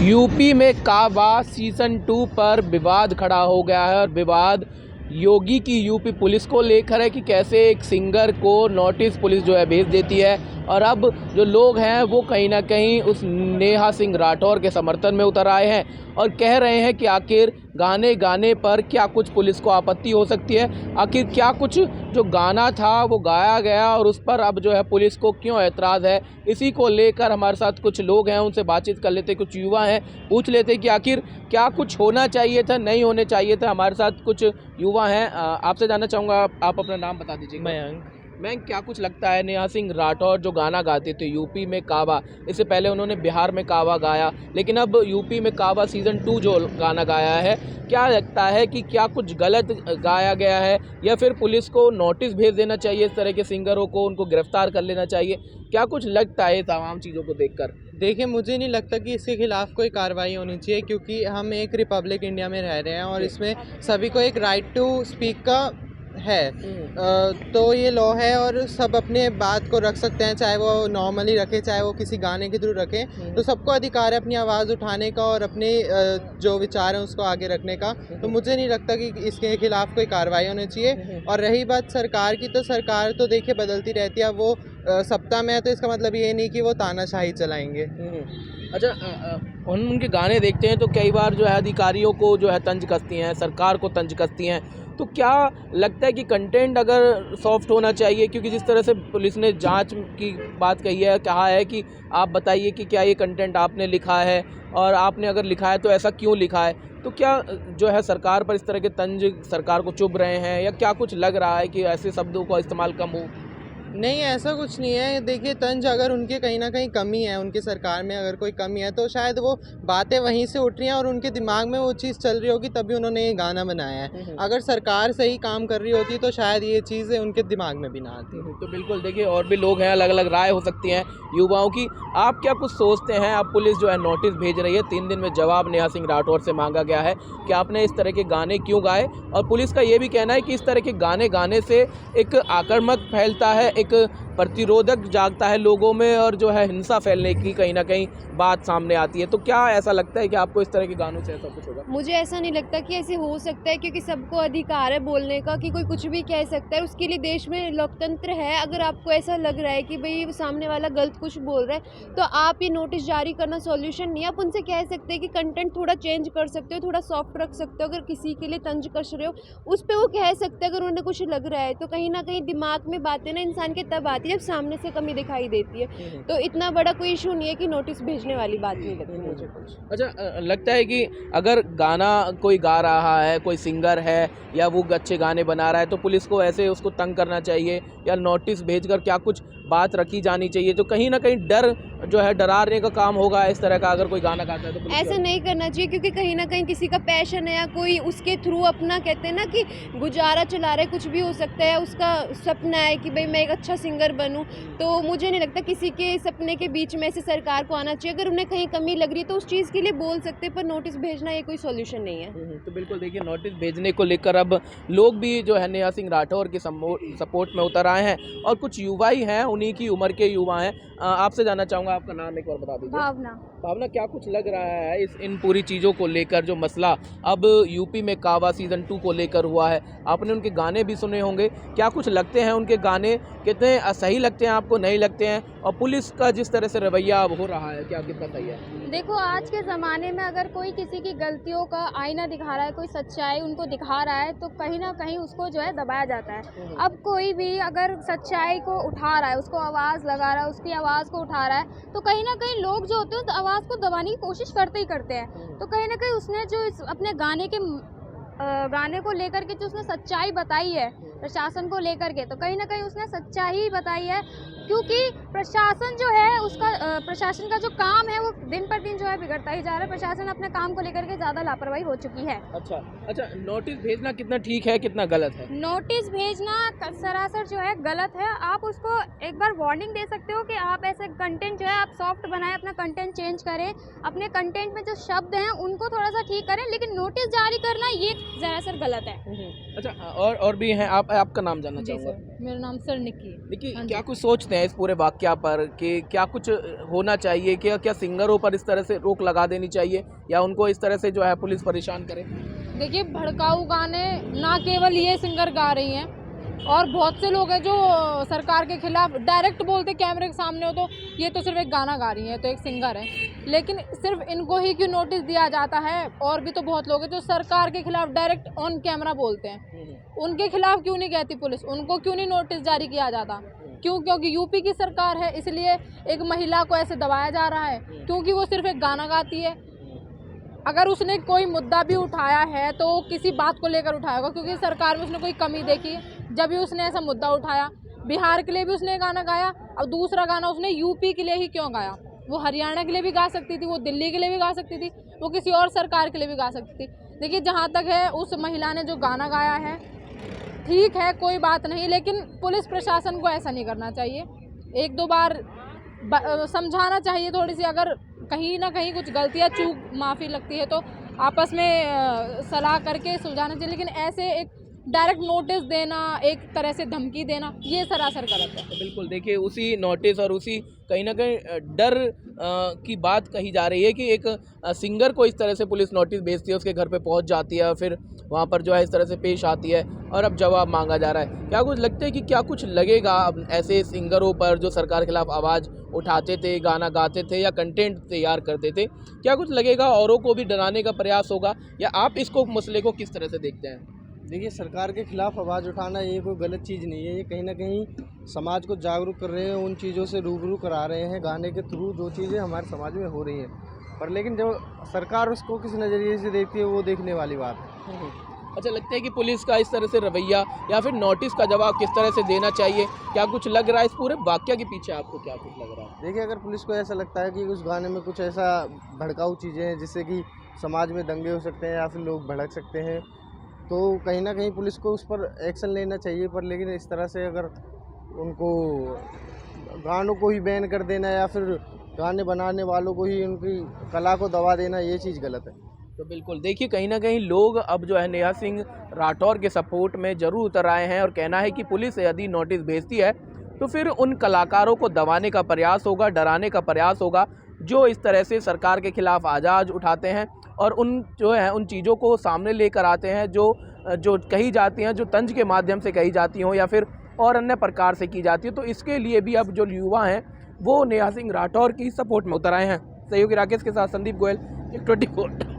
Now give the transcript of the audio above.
UP में काबा season 2 पर विवाद खड़ा हो गया है और विवाद योगी की यूपी पुलिस को लेकर है कि कैसे एक सिंगर को नोटिस पुलिस जो है भेज देती है। और अब जो लोग हैं वो कहीं ना कहीं उस नेहा सिंह राठौर के समर्थन में उतर आए हैं और कह रहे हैं कि आखिर गाने गाने पर क्या कुछ पुलिस को आपत्ति हो सकती है, आखिर क्या कुछ जो गाना था वो गाया गया और उस पर अब जो है पुलिस को क्यों ऐतराज़ है। इसी को लेकर हमारे साथ कुछ लोग हैं, उनसे बातचीत कर लेते, कुछ युवा हैं, पूछ लेते कि आखिर क्या कुछ होना चाहिए था, नहीं होने चाहिए था। हमारे साथ कुछ युवा हैं, आपसे जानना चाहूँगा, आप अपना नाम बता दीजिए। मैं क्या कुछ लगता है नेहा सिंह राठौर जो गाना गाते थे यूपी में काबा, इससे पहले उन्होंने बिहार में काबा गाया, लेकिन अब यूपी में काबा सीज़न 2 जो गाना गाया है, क्या लगता है कि क्या कुछ गलत गाया गया है या फिर पुलिस को नोटिस भेज देना चाहिए इस तरह के सिंगरों को, उनको गिरफ्तार कर लेना चाहिए? क्या कुछ लगता है तमाम चीज़ों को देखकर? देखिए, मुझे नहीं लगता कि इसके खिलाफ़ कोई कार्रवाई होनी चाहिए, क्योंकि हम एक रिपब्लिक इंडिया में रह रहे हैं और इसमें सभी को एक राइट टू स्पीक का है। तो ये लॉ है और सब अपने बात को रख सकते हैं, चाहे वो नॉर्मली रखें, चाहे वो किसी गाने के थ्रू रखें। तो सबको अधिकार है अपनी आवाज़ उठाने का और अपने जो विचार हैं उसको आगे रखने का। तो मुझे नहीं लगता कि इसके खिलाफ़ कोई कार्रवाई होनी चाहिए। और रही बात सरकार की, तो सरकार तो देखिए बदलती रहती है, वो सत्ता में है, तो इसका मतलब ये नहीं कि वो तानाशाही चलाएंगे। अच्छा, उनके गाने देखते हैं तो कई बार जो है अधिकारियों को जो है तंज कसती हैं, सरकार को तंज कसती हैं, तो क्या लगता है कि कंटेंट अगर सॉफ्ट होना चाहिए? क्योंकि जिस तरह से पुलिस ने जांच की बात कही है, कहा है कि आप बताइए कि क्या ये कंटेंट आपने लिखा है और आपने अगर लिखा है तो ऐसा क्यों लिखा है, तो क्या जो है सरकार पर इस तरह के तंज सरकार को चुभ रहे हैं या क्या कुछ लग रहा है कि ऐसे शब्दों का इस्तेमाल कम हो? नहीं, ऐसा कुछ नहीं है। देखिए, तंज अगर उनके कहीं न कहीं कमी है, उनकी सरकार में अगर कोई कमी है, तो शायद वो बातें वहीं से उठ रही हैं और उनके दिमाग में वो चीज़ चल रही होगी, तभी उन्होंने ये गाना बनाया है। अगर सरकार सही काम कर रही होती तो शायद ये चीज़ें उनके दिमाग में भी ना आती। तो बिल्कुल देखिए, और भी लोग हैं, अलग अलग राय हो सकती हैं युवाओं की। आप क्या कुछ सोचते हैं? अब पुलिस जो है नोटिस भेज रही है, 3 दिन में जवाब नेहा सिंह राठौर से मांगा गया है कि आपने इस तरह के गाने क्यों गाए, और पुलिस का ये भी कहना है कि इस तरह के गाने गाने से एक आक्रामक फैलता है, एक प्रतिरोधक जागता है लोगों में और जो है हिंसा फैलने की कहीं ना कहीं बात सामने आती है। तो क्या ऐसा लगता है कि आपको इस तरह के गानों से ऐसा कुछ होगा? मुझे ऐसा नहीं लगता कि ऐसे हो सकता है, क्योंकि सबको अधिकार है बोलने का कि कोई कुछ भी कह सकता है। उसके लिए देश में लोकतंत्र है। अगर आपको ऐसा लग रहा है कि भाई सामने वाला गलत कुछ बोल रहा है, तो आप ये नोटिस जारी करना सॉल्यूशन नहीं है। आप उनसे कह सकते हैं कि कंटेंट थोड़ा चेंज कर सकते हो, थोड़ा सॉफ्ट रख सकते हो। अगर किसी के लिए तंज कस रहे हो, उस पर वो कह सकते हैं अगर उन्हें कुछ लग रहा है। तो कहीं ना कहीं दिमाग में बातें ना इंसान के तब आती है जब सामने से कमी दिखाई देती है। तो इतना बड़ा कोई इशू नहीं है कि नोटिस भेजने वाली बात नहीं लगती मुझे कुछ। अच्छा, लगता है कि अगर गाना कोई गा रहा है, कोई सिंगर है या वो अच्छे गाने बना रहा है, तो पुलिस को ऐसे उसको तंग करना चाहिए या नोटिस भेजकर क्या कुछ बात रखी जानी चाहिए? तो कहीं ना कहीं डर जो है डराने का काम होगा इस तरह का, अगर कोई गाना गाता है तो ऐसा नहीं करना चाहिए, क्योंकि कहीं ना कहीं किसी का पैशन है या कोई उसके थ्रू अपना कहते हैं ना कि गुजारा चला रहे, कुछ भी हो सकता है। उसका सपना है कि भाई मैं एक अच्छा सिंगर बनूं, तो मुझे नहीं लगता किसी के सपने के बीच में से सरकार को आना चाहिए। अगर उन्हें कहीं कमी लग रही है तो उस चीज़ के लिए बोल सकते हैं, पर नोटिस भेजना ये कोई सोल्यूशन नहीं है। तो बिल्कुल देखिए, नोटिस भेजने को लेकर अब लोग भी जो है नेहा सिंह राठौर के सपोर्ट में उतर आए हैं और कुछ युवा ही हैं, उन्हीं की उम्र के युवा हैं। आपसे जानना चाहूँगा, आपका नाम एक बार बता दीजिए। भावना, क्या कुछ लग रहा है इन पूरी चीज़ों को लेकर, जो मसला अब यूपी में काबा सीज़न 2 को लेकर हुआ है? आपने उनके गाने भी सुने होंगे, क्या कुछ लगते हैं उनके गाने, कितने सही लगते हैं आपको, नहीं लगते हैं? और पुलिस का जिस तरह से रवैया अब हो रहा है, क्या कितना सही है? देखो, आज के ज़माने में अगर कोई किसी की गलतियों का आईना दिखा रहा है, कोई सच्चाई उनको दिखा रहा है, तो कहीं ना कहीं उसको जो है दबाया जाता है। अब कोई भी अगर सच्चाई को उठा रहा है, उसको आवाज़ लगा रहा है, उसकी आवाज़ को उठा रहा है, तो कहीं ना कहीं लोग जो होते हैं तो आवाज़ को दबाने की कोशिश करते ही करते हैं। तो कहीं ना कहीं उसने जो अपने गाने को लेकर के जो उसने सच्चाई बताई है प्रशासन को लेकर के, तो कहीं ना कहीं उसने सच्चाई ही बताई है, क्योंकि प्रशासन जो है उसका प्रशासन का जो काम है वो दिन पर दिन जो है बिगड़ता ही जा रहा है। प्रशासन अपने काम को लेकर के ज़्यादा लापरवाही हो चुकी है। अच्छा, नोटिस भेजना कितना ठीक है, कितना गलत है? नोटिस भेजना सरासर जो है गलत है। आप उसको एक बार वार्निंग दे सकते हो कि आप ऐसे कंटेंट जो है आप सॉफ्ट बनाएं, अपना कंटेंट चेंज करें, अपने कंटेंट में जो शब्द हैं उनको थोड़ा सा ठीक करें, लेकिन नोटिस जारी करना ये सरासर गलत है। अच्छा, और भी हैं, आपका नाम जानना चाहूँगा। मेरा नाम सर निक्की। देखिए, क्या कुछ सोचते हैं हैं इस पूरे वाकया पर कि क्या कुछ होना चाहिए, क्या क्या सिंगरों पर इस तरह से रोक लगा देनी चाहिए या उनको इस तरह से जो है पुलिस परेशान करे? देखिए, भड़काऊ गाने ना केवल ये सिंगर गा रही हैं, और बहुत से लोग हैं जो सरकार के खिलाफ डायरेक्ट बोलते कैमरे के सामने हो, तो ये तो सिर्फ एक गाना गा रही हैं, तो एक सिंगर है, लेकिन सिर्फ इनको ही क्यों नोटिस दिया जाता है? और भी तो बहुत लोग हैं जो सरकार के खिलाफ डायरेक्ट ऑन कैमरा बोलते हैं, उनके खिलाफ क्यों नहीं कहती पुलिस? उनको क्यों नहीं नोटिस जारी किया जाता? क्यों? क्योंकि यूपी की सरकार है, इसलिए एक महिला को ऐसे दबाया जा रहा है क्योंकि वो सिर्फ एक गाना गाती है। अगर उसने कोई मुद्दा भी उठाया है तो किसी बात को लेकर उठाया होगा, क्योंकि सरकार में उसने कोई कमी देखी जब भी उसने ऐसा मुद्दा उठाया। बिहार के लिए भी उसने गाना गाया, अब दूसरा गाना उसने यूपी के लिए ही क्यों गाया? वो हरियाणा के लिए भी गा सकती थी, वो दिल्ली के लिए भी गा सकती थी, वो किसी और सरकार के लिए भी गा सकती थी। देखिए, जहाँ तक है उस महिला ने जो गाना गाया है ठीक है, कोई बात नहीं, लेकिन पुलिस प्रशासन को ऐसा नहीं करना चाहिए। एक दो बार समझाना चाहिए थोड़ी सी, अगर कहीं ना कहीं कुछ गलतियाँ चूक माफ़ी लगती है तो आपस में सलाह करके सुलझाना चाहिए, लेकिन ऐसे एक डायरेक्ट नोटिस देना, एक तरह से धमकी देना, ये सरासर गलत है। तो बिल्कुल देखिए, उसी नोटिस और उसी कहीं ना कहीं डर की बात कही जा रही है कि एक सिंगर को इस तरह से पुलिस नोटिस भेजती है, उसके घर पे पहुंच जाती है और फिर वहां पर जो है इस तरह से पेश आती है और अब जवाब मांगा जा रहा है। क्या कुछ लगता है कि क्या कुछ लगेगा अब ऐसे सिंगरों पर जो सरकार के खिलाफ आवाज़ उठाते थे, गाना गाते थे या कंटेंट तैयार करते थे? क्या कुछ लगेगा औरों को भी डराने का प्रयास होगा, या आप इसको मसले को किस तरह से देखते हैं? देखिए, सरकार के खिलाफ आवाज़ उठाना ये कोई गलत चीज़ नहीं है, ये कहीं ना कहीं समाज को जागरूक कर रहे हैं, उन चीज़ों से रूबरू करा रहे हैं गाने के थ्रू, जो चीज़ें हमारे समाज में हो रही हैं। पर लेकिन जो सरकार उसको किस नज़रिए से देखती है वो देखने वाली बात है। अच्छा, लगता है कि पुलिस का इस तरह से रवैया या फिर नोटिस का जवाब किस तरह से देना चाहिए? क्या कुछ लग रहा है इस पूरे वाकया के पीछे? आपको क्या कुछ लग रहा है? देखिए, अगर पुलिस को ऐसा लगता है कि उस गाने में कुछ ऐसा भड़काऊ चीज़ें हैं जिससे कि समाज में दंगे हो सकते हैं या फिर लोग भड़क सकते हैं, तो कहीं ना कहीं पुलिस को उस पर एक्शन लेना चाहिए। पर लेकिन इस तरह से अगर उनको गानों को ही बैन कर देना या फिर गाने बनाने वालों को ही उनकी कला को दबा देना, ये चीज़ गलत है। तो बिल्कुल देखिए, कहीं ना कहीं लोग अब जो है नेहा सिंह राठौर के सपोर्ट में जरूर उतर आए हैं और कहना है कि पुलिस यदि नोटिस भेजती है तो फिर उन कलाकारों को दबाने का प्रयास होगा, डराने का प्रयास होगा जो इस तरह से सरकार के खिलाफ आवाज़ उठाते हैं और उन जो है उन चीज़ों को सामने लेकर आते हैं जो कही जाती हैं, जो तंज के माध्यम से कही जाती हों या फिर और अन्य प्रकार से की जाती है। तो इसके लिए भी अब जो युवा हैं वो नेहा सिंह राठौर की सपोर्ट में उतर आए हैं। सहयोगी राकेश के साथ संदीप गोयल, 24।